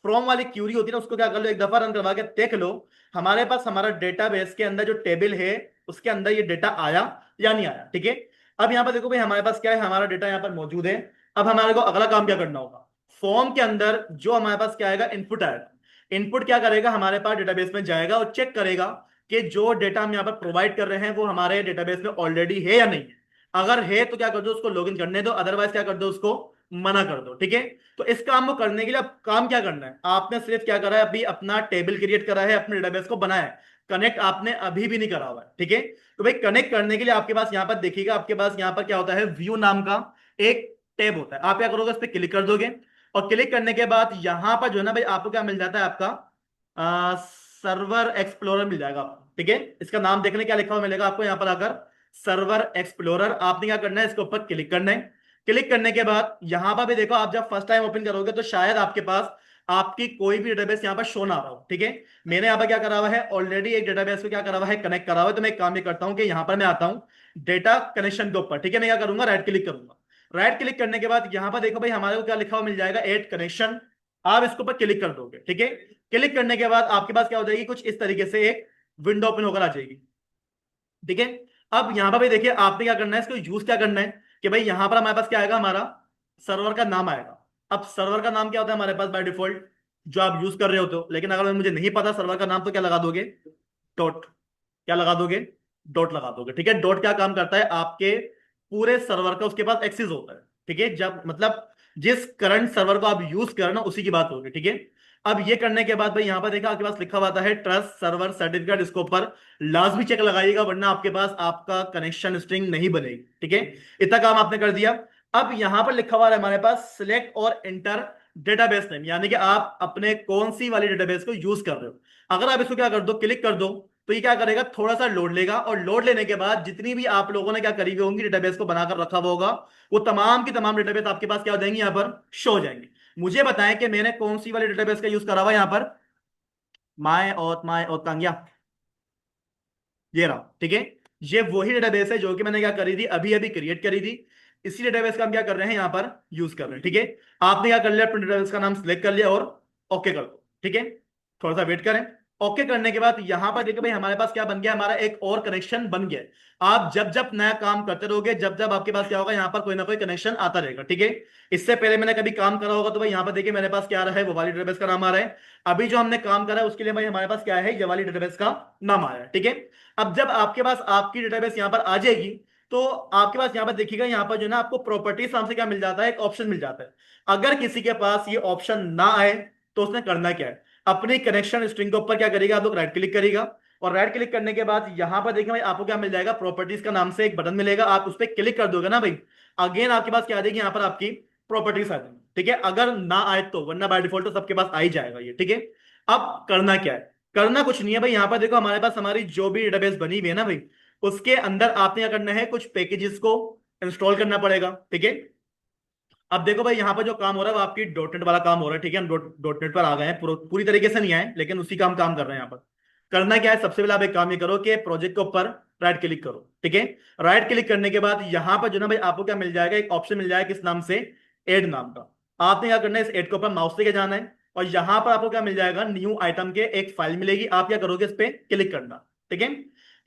फ्रॉम वाली क्यूरी होती है ना, उसको क्या कर लो, एक दफा रन करवा के देख लो हमारे पास हमारा डेटाबेस के अंदर जो टेबल है उसके अंदर ये डेटा आया या नहीं आया। ठीक है, अब यहाँ पर देखो भाई हमारे पास क्या है, हमारा डेटा यहाँ पर मौजूद है। अब हमारे को अगला काम क्या करना होगा, फॉर्म के अंदर जो हमारे पास क्या आएगा, इनपुट आएगा। इनपुट क्या करेगा, हमारे पास डेटाबेस में जाएगा और चेक करेगा कि जो डेटा हम यहाँ पर प्रोवाइड कर रहे हैं वो हमारे डेटाबेस में ऑलरेडी है या नहीं है। अगर है तो क्या कर दो, उसको लॉगिन करने दो, अदरवाइज क्या कर दो, उसको मना कर दो। ठीक है, तो इस काम को करने के लिए अब काम क्या करना है, आपने सिर्फ क्या करा है, अभी अपना टेबल क्रिएट करा है, अपने डेटाबेस को बनाया है। कनेक्ट आपने अभी भी नहीं करा हुआ है। ठीक है, तो भाई कनेक्ट करने के लिए आपके पास यहाँ पर देखिएगा, आपके पास यहाँ पर क्या होता है, व्यू नाम का एक टैब होता है। आप क्या करोगे, इस पर क्लिक कर दोगे, और क्लिक करने के बाद यहाँ पर जो है ना भाई, आपको क्या मिल जाता है, आपका सर्वर एक्सप्लोरर मिल जाएगा आपको। ठीक है, इसका नाम देखने क्या लिखा हुआ मिलेगा आपको यहाँ पर आकर, सर्वर एक्सप्लोरर। आपने क्या करना है, इसके ऊपर क्लिक करना है। क्लिक करने के बाद यहां पर भी देखो, आप जब फर्स्ट टाइम ओपन करोगे तो शायद आपके पास आपकी कोई भी डेटाबेस यहाँ पर शो ना रहा हो। ठीक है, मैंने यहाँ पर क्या करा हुआ है, ऑलरेडी एक डेटाबेस को क्या करा हुआ है, कनेक्ट करा हुआ है। तो मैं एक काम ये करता हूँ कि यहाँ पर मैं आता हूँ डेटा कनेक्शन के ऊपर। ठीक है, मैं क्या करूंगा, राइट क्लिक करूंगा। राइट क्लिक करने के बाद यहाँ पर देखो भाई, हमारे को क्या लिखा हुआ मिल जाएगा, एड कनेक्शन। आप इसके ऊपर क्लिक कर दोगे। ठीक है, क्लिक करने के बाद आपके पास क्या हो जाएगी, कुछ इस तरीके से एक विंडो ओपन होकर आ जाएगी। ठीक है, अब यहां पर भी देखिए आपने क्या करना है, इसको यूज क्या करना है कि भाई यहां पर हमारे पास क्या आएगा, हमारा सर्वर का नाम आएगा। अब सर्वर का नाम क्या होता है हमारे पास बाय डिफॉल्ट, जो आप यूज कर रहे होते हो। लेकिन अगर मुझे नहीं पता सर्वर का नाम, तो क्या लगा दोगे, डॉट। क्या लगा दोगे, डॉट लगा दोगे। ठीक है, डॉट क्या काम करता है, आपके पूरे सर्वर का उसके पास एक्सेस होता है। ठीक है, जब मतलब जिस करंट सर्वर को आप यूज कर रहे हो ना, उसी की बात होगी। ठीक है, अब ये करने के बाद भाई यहां पर देखा आपके पास लिखा हुआ आता है ट्रस्ट सर्वर सर्टिफिकेट, इसके ऊपर लाजमी चेक लगाइएगा, वरना आपके पास आपका कनेक्शन स्ट्रिंग नहीं बनेगी। ठीक है, इतना काम आपने कर दिया। अब यहां पर लिखा हुआ है हमारे पास सिलेक्ट और एंटर डेटाबेस नेम, यानी कि आप अपने कौन सी वाली डेटाबेस को यूज कर रहे हो। अगर आप इसको क्या कर दो, क्लिक कर दो, तो ये क्या करेगा, थोड़ा सा लोड लेगा, और लोड लेने के बाद जितनी भी आप लोगों ने क्या करी हुई होंगी, डेटाबेस को बनाकर रखा हुआ होगा, वो तमाम की तमाम डेटाबेस आपके पास क्या हो जाएंगी, यहाँ पर शो हो जाएंगी। मुझे बताएं कि मैंने कौन सी वाली डेटाबेस का यूज करा हुआ है यहाँ पर, माय और कहां गया, ये रहा। ठीक है, ये वही डेटाबेस है जो कि मैंने क्या करी थी, अभी अभी क्रिएट करी थी। इसी डेटाबेस का हम क्या कर रहे हैं, यहाँ पर यूज कर रहे हैं। ठीक है, आपने क्या कर लिया, अपने डेटाबेस का नाम सिलेक्ट कर लिया और ओके कर दो। ठीक है, थोड़ा सा वेट करें। ओके करने के बाद यहां पर देखो भाई हमारे पास क्या बन गया, हमारा एक और कनेक्शन बन गया है। आप जब जब नया काम करते रहोगे, जब जब आपके पास क्या होगा, यहाँ पर कोई ना कोई कनेक्शन आता रहेगा। ठीक है, इससे पहले मैंने कभी काम करा होगा तो भाई यहाँ पर देखिए मेरे पास क्या आ रहा है, वो वाली डेटाबेस का नाम आ रहा है। अभी जो हमने काम करा है उसके लिए भाई हमारे पास क्या है, ये वाली डेटाबेस का नाम आया है। ठीक है, अब जब आपके पास आपकी डेटाबेस यहाँ पर आ जाएगी, तो आपके पास यहाँ पर देखिएगा, यहाँ पर जो है ना आपको प्रॉपर्टीज नाम से क्या मिल जाता है, एक ऑप्शन मिल जाता है। अगर किसी के पास ये ऑप्शन ना आए तो उसने करना क्या है, अपनी कनेक्शन स्ट्रिंग के ऊपर क्या करेगा, आप लोग राइट क्लिक करेगा। और राइट क्लिक करने के बाद यहां पर देखिए भाई आपको क्या मिल जाएगा, प्रॉपर्टीज का नाम से एक बटन मिलेगा, आप उस पर क्लिक कर दोगे ना भाई, अगेन आपके पास क्या आ जाएगी, यहाँ पर आपकी प्रॉपर्टीज आ जाएगी। ठीक है, अगर ना आए तो, वरना बाय डिफॉल्ट तो सबके पास आ ही जाएगा ये। ठीक है, अब करना क्या है, करना कुछ नहीं है भाई, यहाँ पर देखो हमारे पास हमारी जो भी डेटाबेस बनी हुई है ना भाई, उसके अंदर आपने क्या करना है, कुछ पैकेजेस को इंस्टॉल करना पड़ेगा। ठीक है, अब देखो भाई यहाँ पर जो काम हो रहा है वो आपकी डॉट नेट वाला काम हो रहा है। ठीक है, हम डॉट नेट पर आ गए हैं, पूरी तरीके से नहीं आए लेकिन उसी का हम काम कर रहे हैं यहाँ पर। करना क्या है, सबसे पहले आप एक काम ये करो कि प्रोजेक्ट के ऊपर राइट क्लिक करो। ठीक है, राइट क्लिक करने के बाद यहाँ पर जो ना भाई आपको क्या मिल जाएगा, एक ऑप्शन मिल जाएगा किस नाम से, एड नाम का। आपने क्या करना है, इस एड के ऊपर माउस लेके जाना है और यहाँ पर आपको क्या मिल जाएगा, न्यू आइटम के एक फाइल मिलेगी, आप क्या करोगे, इस पे क्लिक करना। ठीक है,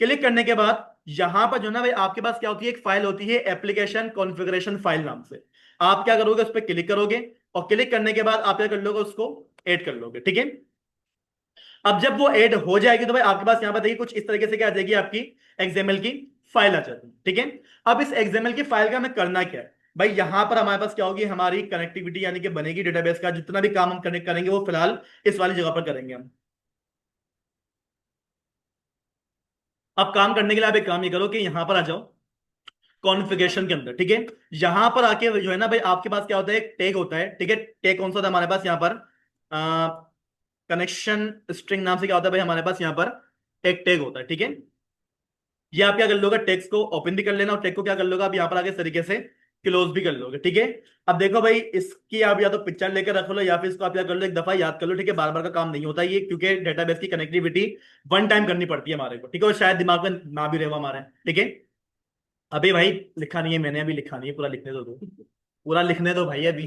क्लिक करने के बाद यहां पर जो ना भाई आपके पास क्या होती है, एक फाइल होती है एप्लीकेशन कॉन्फ़िगरेशन फाइल नाम से। आप क्या करोगे, उस पर क्लिक करोगे और क्लिक करने के बाद आप क्या कर लोगे, उसको ऐड कर लोगे। ठीक है, अब जब वो ऐड हो जाएगी तो भाई आपके पास यहां पर देखिए कुछ इस तरीके से क्या आ जाएगी, आपकी एक्सएमएल की फाइल आ जाती है। ठीक है, अब इस एक्सएमएल की फाइल का हमें करना क्या है भाई, यहां पर हमारे पास क्या होगी, हमारी कनेक्टिविटी यानी कि बनेगी डेटाबेस का, जितना भी काम हम कनेक्ट करेंगे वो फिलहाल इस वाली जगह पर करेंगे हम। अब काम करने के लिए आप एक काम ये करो कि यहां पर आ जाओ कॉन्फ़िगरेशन के अंदर। ठीक है, यहां पर आके जो है ना भाई आपके पास क्या होता है, एक टैग होता है। ठीक है, टैग कौन सा होता है हमारे पास यहाँ पर, कनेक्शन स्ट्रिंग नाम से क्या होता है भाई, हमारे पास यहाँ पर एक टैग होता है। ठीक है, ये आप क्या कर लोगे, टेक्स्ट को ओपन भी कर लेना और टैग को क्या कर लोगे आप यहाँ पर आगे इस तरीके से क्लोज भी कर लोगे। ठीक है, अब देखो भाई इसकी आप या तो पिक्चर लेकर रख लो या फिर इसको आप क्या कर लो, एक दफा याद कर लो। ठीक है, बार बार का काम नहीं होता ये, क्योंकि डेटाबेस की कनेक्टिविटी वन टाइम करनी पड़ती है हमारे को। ठीक है, और शायद दिमाग में ना भी रहे हमारे। ठीक है, अभी भाई लिखा नहीं है मैंने, अभी लिखा नहीं है, पूरा लिखने दो पूरा लिखने दो भाई अभी।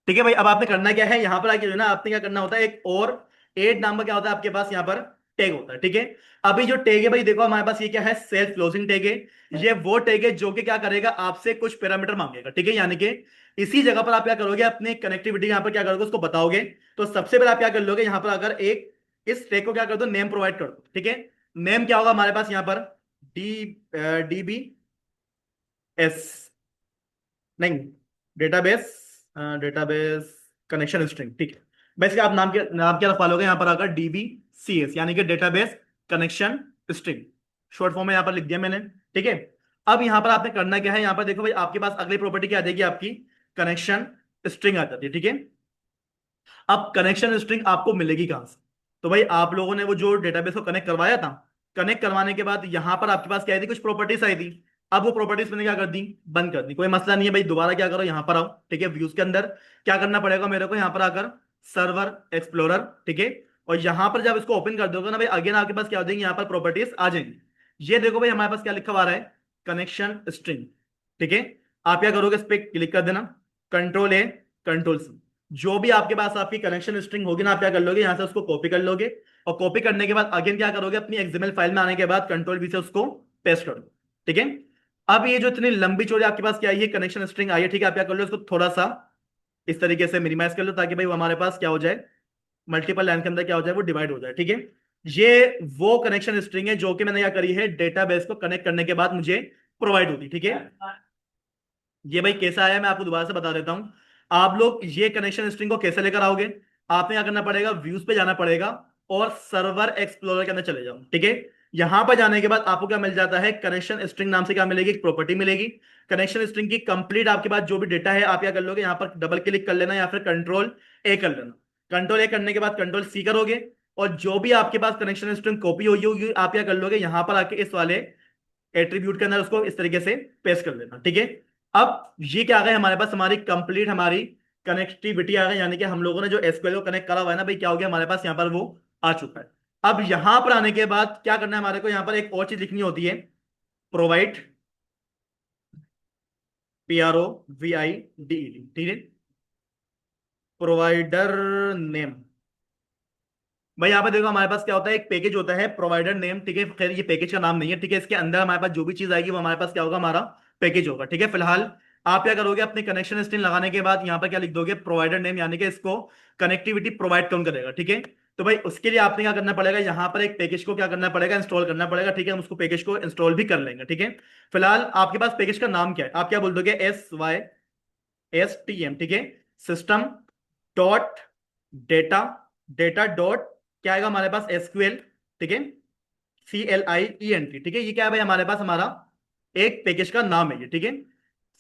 ठीक है भाई, अब आपने करना क्या है, यहां पर आके जो है ना आपने क्या करना होता है, एक और एड नाम का क्या होता है आपके पास यहाँ पर टैग होता है। ठीक है, अभी जो टैग है भाई देखो हमारे पास ये क्या है, सेल्फ क्लोजिंग टैग है। ये वो टैग है जो कि क्या करेगा, आपसे कुछ पैरामीटर मांगेगा। ठीक है, यानी कि इसी जगह पर आप क्या करोगे, अपनी कनेक्टिविटी यहाँ पर क्या करोगे, उसको बताओगे। तो सबसे पहले आप क्या कर लोगे, यहाँ पर अगर एक इस टैग को क्या कर दो, नेम प्रोवाइड कर दो। ठीक है, नेम क्या होगा हमारे पास यहाँ पर, DBS, नहीं, डेटाबेस, डेटाबेस कनेक्शन स्ट्रिंग। ठीक है, बेसिकली आप नाम क्या रखवा लोगे यहाँ पर आकर, DBCS यानी कि database connection string, short form में यहाँ पर लिख दिया मैंने। ठीक है, अब यहाँ पर आपने करना क्या है, यहाँ पर देखो भाई आपके पास अगली प्रॉपर्टी क्या आ जाएगी, आपकी कनेक्शन स्ट्रिंग आ जाती है। ठीक है, अब कनेक्शन स्ट्रिंग आपको मिलेगी कहां से, तो भाई आप लोगों ने वो जो डेटाबेस को कनेक्ट करवाया था, कनेक्ट करवाने के बाद यहां पर आपके पास क्या आई थी, कुछ प्रॉपर्टीज आई थी। अब वो प्रॉपर्टीज मैंने क्या कर दी, बंद कर दी। कोई मसला नहीं है भाई, दोबारा क्या करो, यहां पर आओ। ठीक है, व्यूज के अंदर क्या करना पड़ेगा मेरे को, यहां पर आकर सर्वर एक्सप्लोरर। ठीक है, और यहां पर जब इसको ओपन कर दोगे ना भाई, अगेन आपके पास क्या हो जाएंगे, यहाँ पर प्रॉपर्टीज आ जाएंगी। ये देखो भाई हमारे पास क्या लिखा हुआ रहा है, कनेक्शन स्ट्रिंग। ठीक है, आप क्या करोगे, इस पर क्लिक कर देना, कंट्रोल A, कंट्रोल C। जो भी आपके पास आपकी कनेक्शन स्ट्रिंग होगी ना, आप क्या कर लोगे, यहां से उसको कॉपी कर लोगे और कॉपी करने के बाद अगेन क्या करोगे, अपनी एक्सएमएल फाइल में आने के बाद कंट्रोल V से उसको पेस्ट कर दो। ठीक है, अब ये जो इतनी लंबी चौड़ी आपके पास क्या है, ये कनेक्शन स्ट्रिंग आई है। ठीक है, आप क्या कर लो, इसको थोड़ा सा इस तरीके से मिनिमाइज कर लो, ताकि भाई वो हमारे पास क्या हो जाए, मल्टीपल लाइन के अंदर क्या हो जाए, वो डिवाइड हो जाए। ठीक है, ये वो कनेक्शन स्ट्रिंग है जो कि मैंने क्या करी है, डेटाबेस को कनेक्ट करने के बाद मुझे प्रोवाइड होती। ठीक है, ये भाई कैसा आया मैं आपको दोबारा से बता देता हूं। आप लोग ये कनेक्शन स्ट्रिंग को कैसे लेकर आओगे, आपने क्या करना पड़ेगा, व्यूज पे जाना पड़ेगा और सर्वर एक्सप्लोरर के अंदर चले जाओ। ठीक है, यहां पर जाने के बाद आपको क्या मिल जाता है, कनेक्शन स्ट्रिंग नाम से क्या मिलेगी, एक प्रॉपर्टी मिलेगी। कनेक्शन स्ट्रिंग की कंप्लीट आपके पास जो भी डेटा है, आप क्या कर लोगे, यहां पर डबल क्लिक कर लेना या फिर कंट्रोल A कर लेना। कंट्रोल A करने के बाद कंट्रोल C करोगे और जो भी आपके पास कनेक्शन स्ट्रिंग कॉपी हुई होगी, आप क्या कर लोगे, यहां पर आके इस वाले एट्रीब्यूट के अंदर उसको इस तरीके से पेस्ट कर देना। ठीक है, अब ये क्या आ गया हमारे पास, हमारी कंप्लीट हमारी कनेक्टिविटी आ गई, यानी कि हम लोगों ने जो एसक्यूएल को कनेक्ट करा हुआ है ना भाई, क्या हो गया हमारे पास यहाँ पर वो आ चुका है। अब यहां पर आने के बाद क्या करना है हमारे को, यहां पर एक और चीज लिखनी होती है, प्रोवाइड, PROVIDED, ठीक है, प्रोवाइडर नेम। भाई यहाँ पे देखो हमारे पास क्या होता है, एक पैकेज होता है प्रोवाइडर नेम, ठीक है, खैर ये पैकेज का नाम नहीं है, ठीक है, इसके अंदर हमारे पास जो भी चीज आएगी वो हमारे पास क्या होगा, हमारा पैकेज होगा, ठीक है। फिलहाल आप क्या करोगे, अपने कनेक्शन स्ट्रिंग लगाने के बाद यहाँ पर क्या लिख दोगे, प्रोवाइडर नेम, यानी कि इसको कनेक्टिविटी प्रोवाइड कौन करेगा, ठीक है। तो भाई उसके लिए आपने क्या करना पड़ेगा, यहाँ पर एक पैकेज को क्या करना पड़ेगा, इंस्टॉल करना पड़ेगा, ठीक है, हम उसको पैकेज को इंस्टॉल भी कर लेंगे, ठीक है। फिलहाल आपके पास पैकेज का नाम क्या है, आप क्या बोल दोगे, SYSTM, ठीक है, system dot data, data dot क्या आएगा हमारे पास, SQL, ठीक है, CLIENT, ठीक है, ये क्या है भाई हमारे पास, हमारा एक पैकेज का नाम है ये, ठीक है।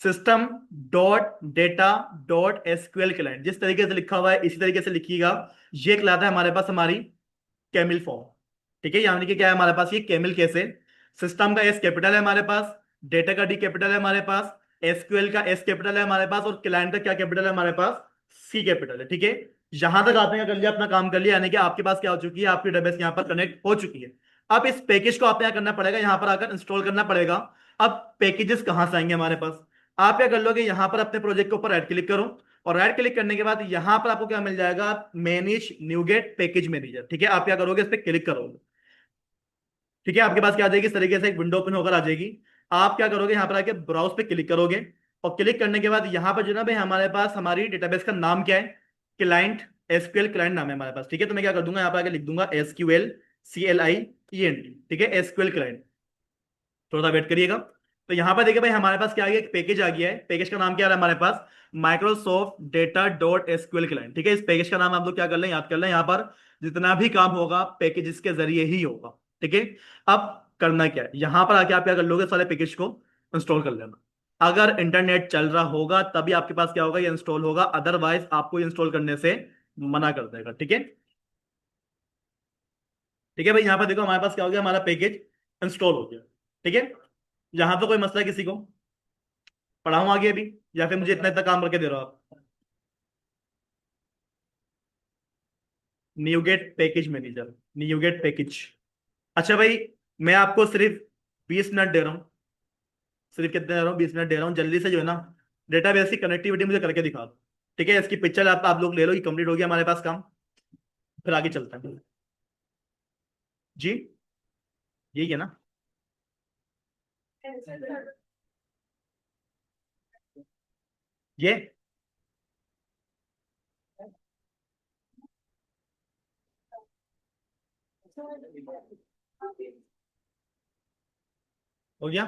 System dot data dot SQL client, जिस तरीके से लिखा हुआ है इसी तरीके से लिखिएगा। ये कहलाता है हमारे पास हमारी कैमिल फॉर्म, ठीक है, यानी कि क्या है हमारे पास, ये कैमिल कैसे, सिस्टम का S कैपिटल है हमारे पास, डेटा का D कैपिटल है हमारे पास, SQL का S कैपिटल है हमारे पास, और क्लाइंट का क्या कैपिटल है हमारे पास, C कैपिटल है, ठीक है। यहां तक आपने क्या कर लिया, अपना काम कर लिया, यानी कि आपके पास क्या हो चुकी है, आपकी डेटाबेस यहाँ पर कनेक्ट हो चुकी है। अब इस पैकेज को आपने क्या करना पड़ेगा, यहाँ पर आकर इंस्टॉल करना पड़ेगा। अब पैकेजेस कहाँ से आएंगे हमारे पास, आप क्या कर लोगे, यहाँ पर अपने प्रोजेक्ट के ऊपर राइट क्लिक करो, और राइट क्लिक करने के बाद यहां पर आपको क्या मिल जाएगा, मैनेज न्यूगेट पैकेज मैनेजर, ठीक है। आप क्या करोगे, इस पर क्लिक करोगे, ठीक है, आपके पास क्या आ जाएगी, इस तरीके से एक विंडो ओपन होकर आ जाएगी। आप क्या करोगे, यहाँ पर आके ब्राउज पे क्लिक करोगे, और क्लिक करने के बाद यहाँ पर जो ना भाई हमारे पास हमारी डेटाबेस का नाम क्या है, क्लाइंट, SQL क्लाइंट नाम है हमारे पास, ठीक है। तो मैं क्या कर दूंगा, यहाँ पर आके लिख दूंगा SQL CLIENT, ठीक है, SQL क्लाइंट। थोड़ा सा वेट करिएगा। तो यहाँ पर देखिए भाई हमारे पास क्या आ गया, एक पैकेज आ गया है, पैकेज का नाम क्या आ रहा है हमारे पास, Microsoft data dot SQL client, ठीक है। इस पैकेज का नाम आप लोग क्या कर लें, याद कर लें, यहाँ पर जितना भी काम होगा पैकेज के जरिए ही होगा, ठीक है। अब करना क्या है, यहाँ पर आके आप क्या कर लोगे, सारे पैकेज को इंस्टॉल कर लेना। अगर इंटरनेट चल रहा होगा तभी आपके पास क्या होगा, ये इंस्टॉल होगा, अदरवाइज आपको इंस्टॉल करने से मना कर देगा, ठीक है। ठीक है भाई, यहाँ पर देखो हमारे पास क्या हो गया, हमारा पैकेज इंस्टॉल हो गया, ठीक है। यहाँ तो कोई मसला है किसी को, पढ़ाऊं आगे अभी, या फिर मुझे इतना इतना काम करके दे रहे हो आप। NuGet package manager, NuGet package. अच्छा भाई, मैं आपको सिर्फ 20 मिनट दे रहा हूँ, सिर्फ कितने दे रहा हूँ, 20 मिनट दे रहा हूँ, जल्दी से जो है ना डेटाबेस की कनेक्टिविटी मुझे करके दिखा दो, ठीक है। इसकी पिक्चर आप लोग ले लो, ये कंप्लीट हो गया हमारे पास काम, फिर आगे चलते हैं जी। यही है ना, ये हो गया।